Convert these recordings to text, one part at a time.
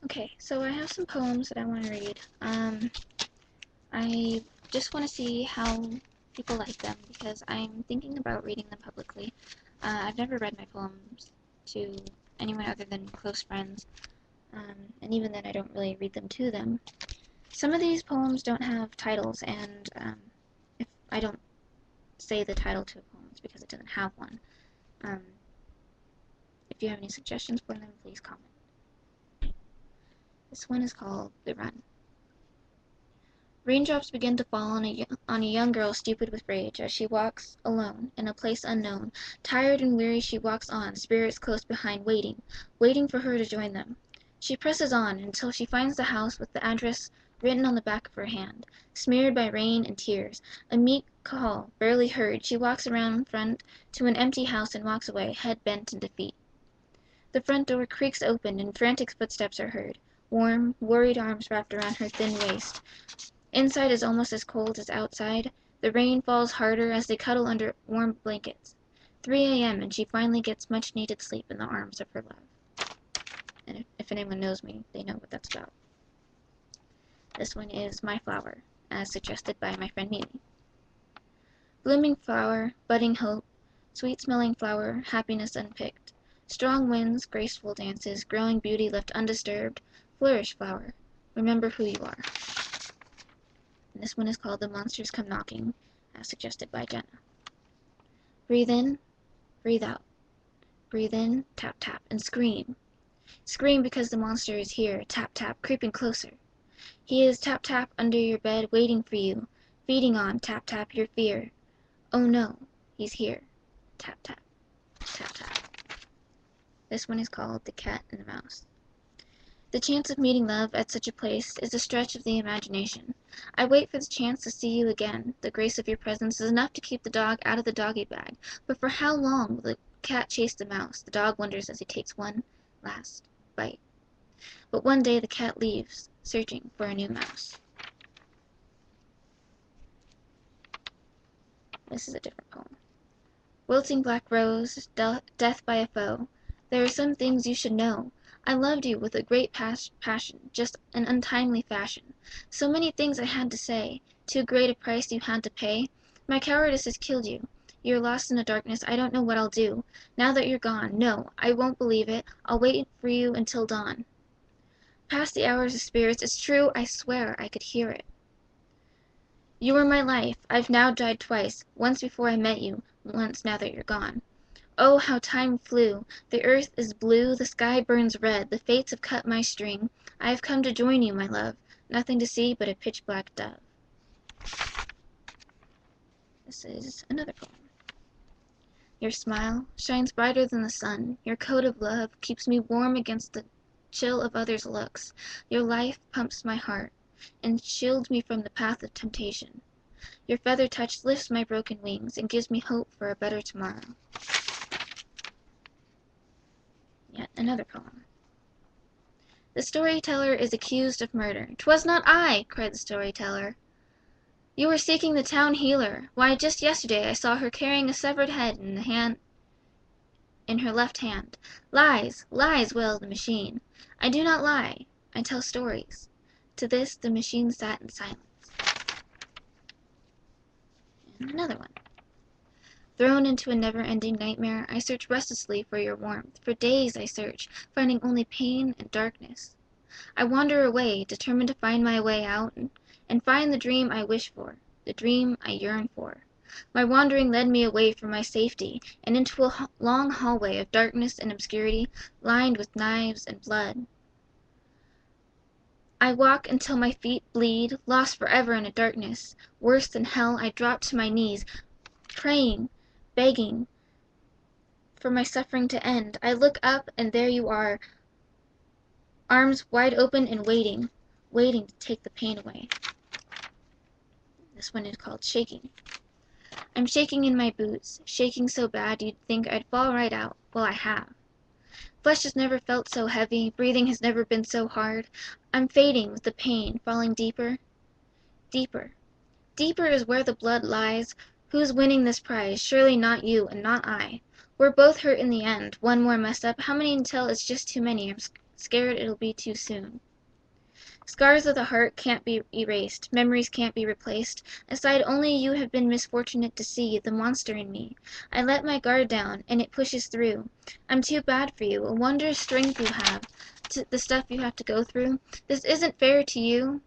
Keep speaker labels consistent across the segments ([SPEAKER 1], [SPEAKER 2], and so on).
[SPEAKER 1] Okay, so I have some poems that I want to read. I just want to see how people like them because I'm thinking about reading them publicly. I've never read my poems to anyone other than close friends, and even then I don't really read them to them. Some of these poems don't have titles, and if I don't say the title to a poem, it's because it doesn't have one. Um, if you have any suggestions for them, please comment. This one is called The Run. Raindrops begin to fall on a young girl stupid with rage, as she walks alone, in a place unknown. Tired and weary she walks on, spirits close behind, waiting for her to join them. She presses on, until she finds the house with the address written on the back of her hand, smeared by rain and tears. A meek call, barely heard, she walks around front to an empty house and walks away, head bent in defeat. The front door creaks open, and frantic footsteps are heard. Warm, worried arms wrapped around her thin waist. Inside is almost as cold as outside. The rain falls harder as they cuddle under warm blankets. 3 a.m. and she finally gets much-needed sleep in the arms of her love. And if anyone knows me, they know what that's about. This one is My Flower, as suggested by my friend Mimi. Blooming flower, budding hope, sweet-smelling flower, happiness unpicked. Strong winds, graceful dances, growing beauty left undisturbed. Flourish, flower. Remember who you are. And this one is called The Monsters Come Knocking, as suggested by Jenna. Breathe in, breathe out. Breathe in, tap tap, and scream. Scream because the monster is here, tap tap, creeping closer. He is tap tap under your bed, waiting for you, feeding on, tap tap, your fear. Oh no, he's here, tap tap, tap tap. This one is called The Cat and the Mouse. The chance of meeting love at such a place is a stretch of the imagination. I wait for the chance to see you again. The grace of your presence is enough to keep the dog out of the doggy bag. But for how long will the cat chase the mouse? The dog wonders as he takes one last bite. But one day the cat leaves, searching for a new mouse. This is a different poem. Wilting black rose, death by a foe. There are some things you should know. I loved you with a great passion, just an untimely fashion. So many things I had to say, too great a price you had to pay. My cowardice has killed you. You're lost in the darkness, I don't know what I'll do. Now that you're gone, no, I won't believe it. I'll wait for you until dawn. Past the hours of spirits, it's true, I swear I could hear it. You were my life. I've now died twice, once before I met you, once now that you're gone. Oh, how time flew! The earth is blue, the sky burns red, the fates have cut my string. I have come to join you, my love. Nothing to see but a pitch-black dove. This is another poem. Your smile shines brighter than the sun. Your coat of love keeps me warm against the chill of others' looks. Your life pumps my heart and shields me from the path of temptation. Your feather touch lifts my broken wings and gives me hope for a better tomorrow. Yet another poem. The storyteller is accused of murder. "'Twas not I!" cried the storyteller. "You were seeking the town healer. Why, just yesterday I saw her carrying a severed head in her left hand. Lies, lies!" wailed the machine. "I do not lie. I tell stories." To this the machine sat in silence. And another one. Thrown into a never-ending nightmare, I search restlessly for your warmth. For days I search, finding only pain and darkness. I wander away, determined to find my way out, and find the dream I wish for, the dream I yearn for. My wandering led me away from my safety, and into a long hallway of darkness and obscurity, lined with knives and blood. I walk until my feet bleed, lost forever in a darkness. Worse than hell, I drop to my knees, praying, begging for my suffering to end. I look up, and there you are, arms wide open and waiting to take the pain away. This one is called Shaking. I'm shaking in my boots, shaking so bad you'd think I'd fall right out. Well, I have. Flesh has never felt so heavy, breathing has never been so hard. I'm fading with the pain, falling deeper, deeper. Deeper is where the blood lies. Who's winning this prize? Surely not you and not I. We're both hurt in the end. One more mess up. How many until it's just too many? I'm scared it'll be too soon. Scars of the heart can't be erased, memories can't be replaced. Aside only you have been misfortunate to see the monster in me. I let my guard down, and it pushes through. I'm too bad for you, a wondrous strength you have, the stuff you have to go through. This isn't fair to you,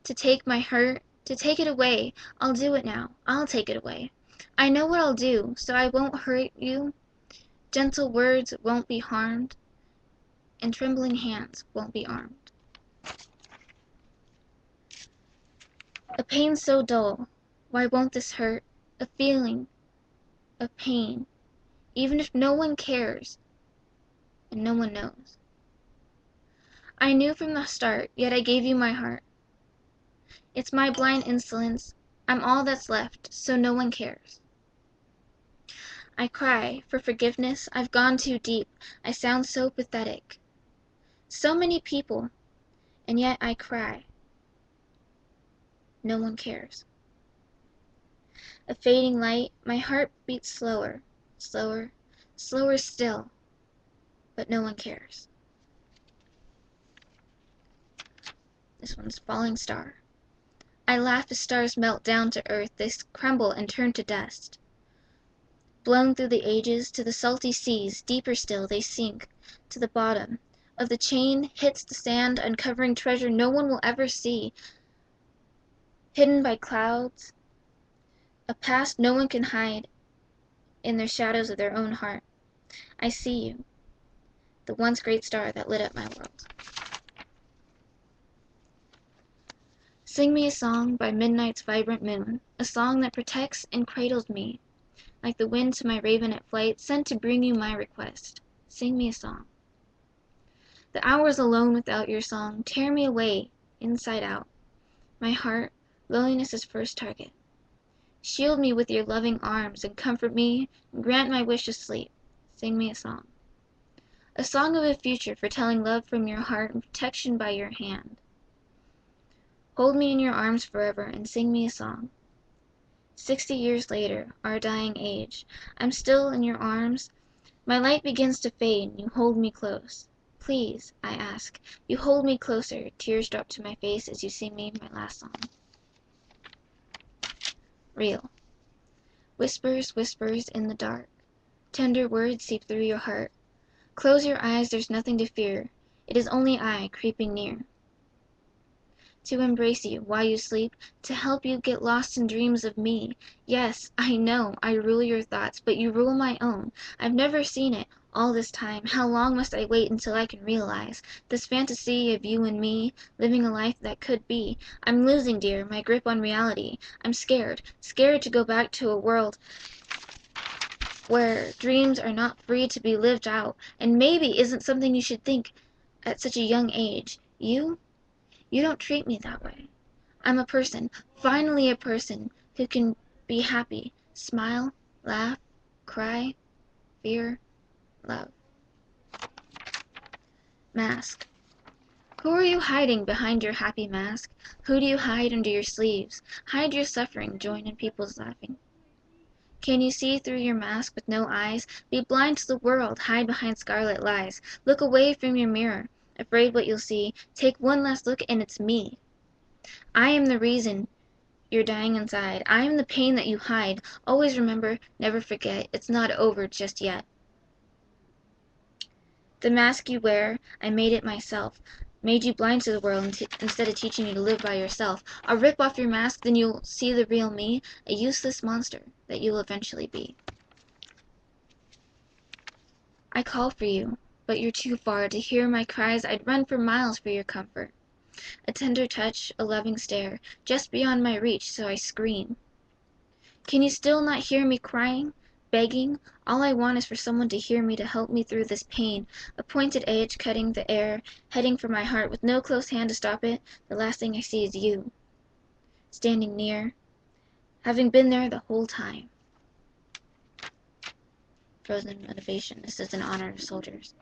[SPEAKER 1] to take my hurt, to take it away. I'll do it now, I'll take it away. I know what I'll do, so I won't hurt you. Gentle words won't be harmed, and trembling hands won't be armed. A pain so dull, why won't this hurt? A feeling of pain, even if no one cares and no one knows. I knew from the start, yet I gave you my heart. It's my blind insolence, I'm all that's left, so no one cares. I cry for forgiveness, I've gone too deep, I sound so pathetic. So many people, and yet I cry. No one cares. A fading light, my heart beats slower, slower, slower still, but no one cares. This one's Falling Star. I laugh as stars melt down to earth, they crumble and turn to dust. Blown through the ages to the salty seas, deeper still they sink to the bottom of the chain, hits the sand, uncovering treasure no one will ever see, hidden by clouds, a past no one can hide in their shadows of their own heart. I see you, the once great star that lit up my world. Sing me a song by midnight's vibrant moon, a song that protects and cradles me, like the wind to my raven at flight, sent to bring you my request. Sing me a song. The hours alone without your song tear me away, inside out. My heart, loneliness's first target. Shield me with your loving arms and comfort me and grant my wish of sleep. Sing me a song. A song of a future foretelling love from your heart and protection by your hand. Hold me in your arms forever and sing me a song. 60 years later, our dying age, I'm still in your arms. My light begins to fade and you hold me close. Please, I ask, you hold me closer. Tears drop to my face as you sing me my last song. Real. Whispers, whispers in the dark. Tender words seep through your heart. Close your eyes, there's nothing to fear. It is only I creeping near. To embrace you while you sleep, to help you get lost in dreams of me. Yes, I know, I rule your thoughts, but you rule my own. I've never seen it, all this time. How long must I wait until I can realize this fantasy of you and me, living a life that could be? I'm losing, dear, my grip on reality. I'm scared, scared to go back to a world where dreams are not free to be lived out, and maybe isn't something you should think at such a young age. You don't treat me that way. I'm a person, finally a person, who can be happy, smile, laugh, cry, fear, love. Mask. Who are you hiding behind your happy mask? Who do you hide under your sleeves? Hide your suffering, join in people's laughing. Can you see through your mask with no eyes? Be blind to the world, hide behind scarlet lies. Look away from your mirror, afraid what you'll see. Take one last look and it's me. I am the reason you're dying inside. I am the pain that you hide. Always remember, never forget, it's not over just yet. The mask you wear, I made it myself. Made you blind to the world instead of teaching you to live by yourself. I'll rip off your mask, then you'll see the real me, a useless monster that you'll eventually be. I call for you, but you're too far to hear my cries. I'd run for miles for your comfort. A tender touch, a loving stare, just beyond my reach, so I scream. Can you still not hear me crying, begging? All I want is for someone to hear me, to help me through this pain. A pointed edge cutting the air, heading for my heart with no close hand to stop it. The last thing I see is you, standing near, having been there the whole time. Frozen Motivation. This is in honor of soldiers.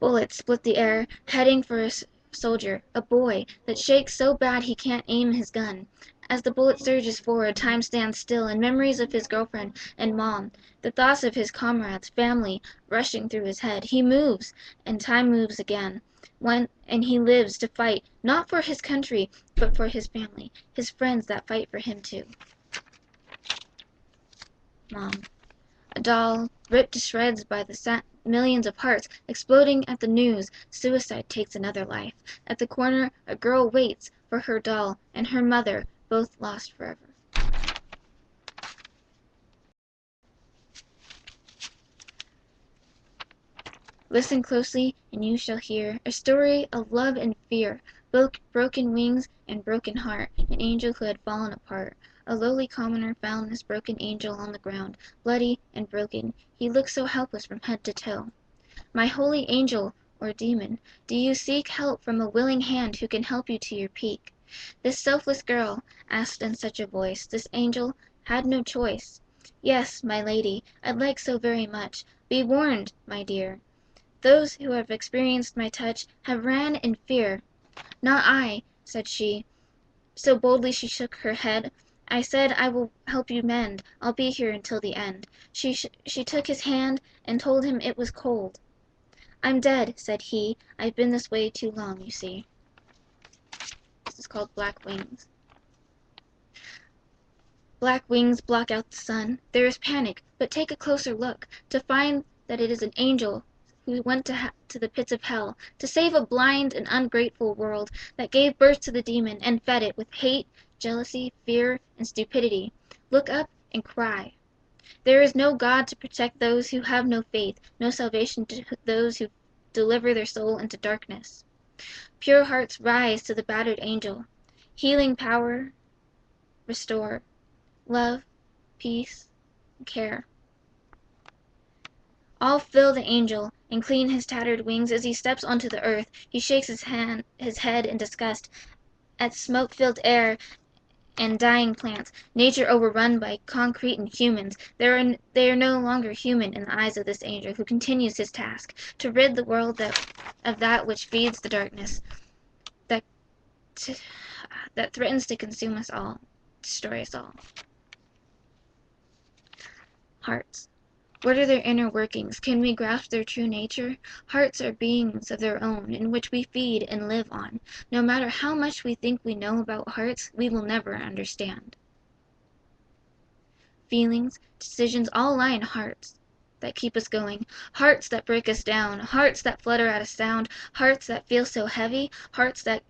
[SPEAKER 1] Bullets split the air, heading for a soldier, a boy, that shakes so bad he can't aim his gun. As the bullet surges forward, time stands still, and memories of his girlfriend and mom, the thoughts of his comrades, family, rushing through his head. He moves, and time moves again. And he lives to fight, not for his country, but for his family, his friends that fight for him too. Mom. A doll, ripped to shreds by the millions of hearts exploding at the news. Suicide takes another life. At the corner, a girl waits for her doll and her mother, both lost forever. Listen closely, and you shall hear a story of love and fear, broken wings and broken heart, an angel who had fallen apart. A lowly commoner found this broken angel on the ground, bloody and broken. He looked so helpless from head to toe. My holy angel, or demon, do you seek help from a willing hand who can help you to your peak? This selfless girl asked in such a voice. This angel had no choice. Yes, my lady, I'd like so very much. Be warned, my dear. Those who have experienced my touch have ran in fear. Not I, said she. So boldly she shook her head. I said I will help you mend. I'll be here until the end. She took his hand and told him it was cold. I'm dead, said he. I've been this way too long, you see. This is called Black Wings. Black wings block out the sun. There is panic, but take a closer look to find that it is an angel who went to the pits of hell to save a blind and ungrateful world that gave birth to the demon and fed it with hate, jealousy, fear, and stupidity. Look up and cry. There is no God to protect those who have no faith, no salvation to those who deliver their soul into darkness. Pure hearts rise to the battered angel. Healing power, restore, love, peace, and care. All fill the angel and clean his tattered wings. As he steps onto the earth, he shakes his head in disgust at smoke-filled air and dying plants, nature overrun by concrete and humans. They are no longer human in the eyes of this angel who continues his task to rid the world of that which feeds the darkness that threatens to consume us all, destroy us all. Hearts. What are their inner workings? Can we grasp their true nature? Hearts are beings of their own, in which we feed and live on. No matter how much we think we know about hearts, we will never understand. Feelings, decisions, all lie in hearts that keep us going. Hearts that break us down. Hearts that flutter at a sound. Hearts that feel so heavy. Hearts that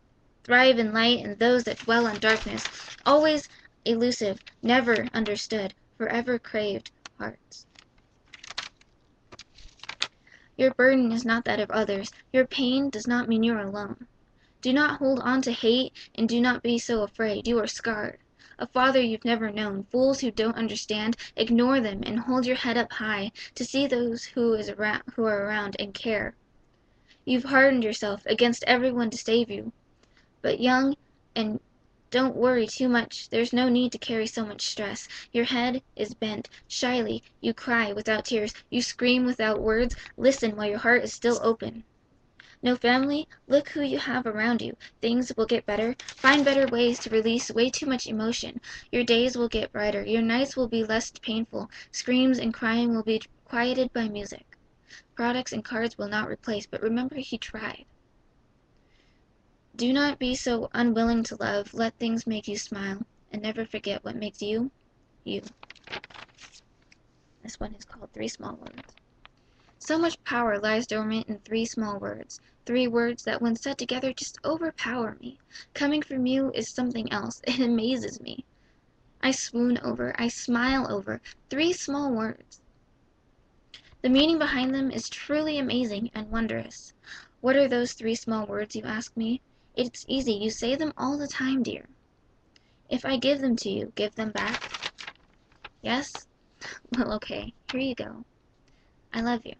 [SPEAKER 1] thrive in light and those that dwell in darkness. Always elusive, never understood, forever craved hearts. Your burden is not that of others. Your pain does not mean you're alone. Do not hold on to hate, and do not be so afraid. You are scarred. A father you've never known. Fools who don't understand, ignore them and hold your head up high to see those who are around and care. You've hardened yourself against everyone to save you. But young, and don't worry too much. There's no need to carry so much stress. Your head is bent. Shyly, you cry without tears. You scream without words. Listen while your heart is still open. No family? Look who you have around you. Things will get better. Find better ways to release way too much emotion. Your days will get brighter. Your nights will be less painful. Screams and crying will be quieted by music. Products and cards will not replace, but remember he tried. Do not be so unwilling to love. Let things make you smile, and never forget what makes you, you. This one is called 3 Small Words. So much power lies dormant in 3 small words. 3 words that when said together just overpower me. Coming from you is something else. It amazes me. I swoon over, I smile over 3 small words. The meaning behind them is truly amazing and wondrous. What are those 3 small words, you ask me? It's easy. You say them all the time, dear. If I give them to you, give them back? Yes? Well, okay. Here you go. I love you.